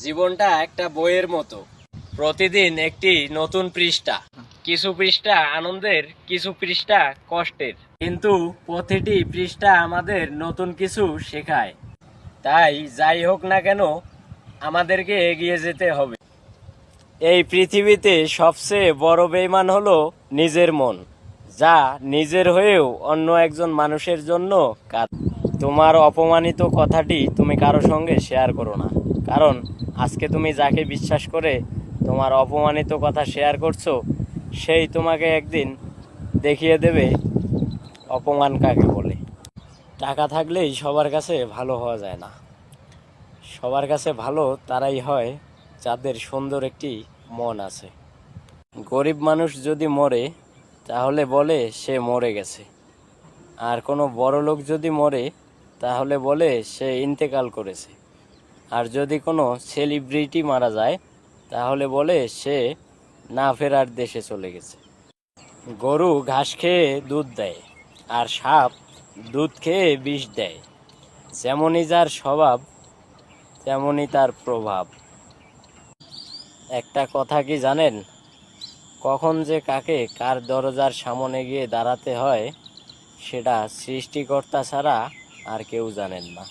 জীবনটা একটা বইয়ের মতো, প্রতিদিন একটি নতুন পৃষ্ঠা। কিছু পৃষ্ঠা আনন্দের, কিছু পৃষ্ঠা কষ্টের, কিন্তু প্রতিটি পৃষ্ঠা আমাদের নতুন কিছু শেখায়। তাই যাই হোক না কেন, আমাদেরকে এগিয়ে যেতে হবে। এই পৃথিবীতে সবচেয়ে বড় বেঈমান হলো নিজের মন, যা নিজের হয়েও অন্য একজন মানুষের জন্য কাঁদে। তোমার অপমানিত কথাটি তুমি কারো সঙ্গে শেয়ার করো না, কারণ আজকে তুমি যাকে বিশ্বাস করে তোমার অপমানিত কথা শেয়ার করছো, সেই তোমাকে একদিন দেখিয়ে দেবে অপমান কাকে বলে। টাকা থাকলেই সবার কাছে ভালো হওয়া যায় না। সবার কাছে ভালো তারাই হয় যাদের সুন্দর একটি মন আছে। গরিব মানুষ যদি মরে, তাহলে বলে সে মরে গেছে। আর কোনো বড় লোক যদি মরে, তাহলে বলে সে ইন্তেকাল করেছে। আর যদি কোনো সেলিব্রিটি মারা যায়, তাহলে বলে সে না ফেরার দেশে চলে গেছে। গরু ঘাস খেয়ে দুধ দেয়, আর সাপ দুধ খেয়ে বিষ দেয়। যেমনই যার স্বভাব, তেমনই তার প্রভাব। একটা কথা কি জানেন, কখন যে কাকে কার দরজার সামনে গিয়ে দাঁড়াতে হয়, সেটা সৃষ্টিকর্তা ছাড়া আর কেউ জানেন না।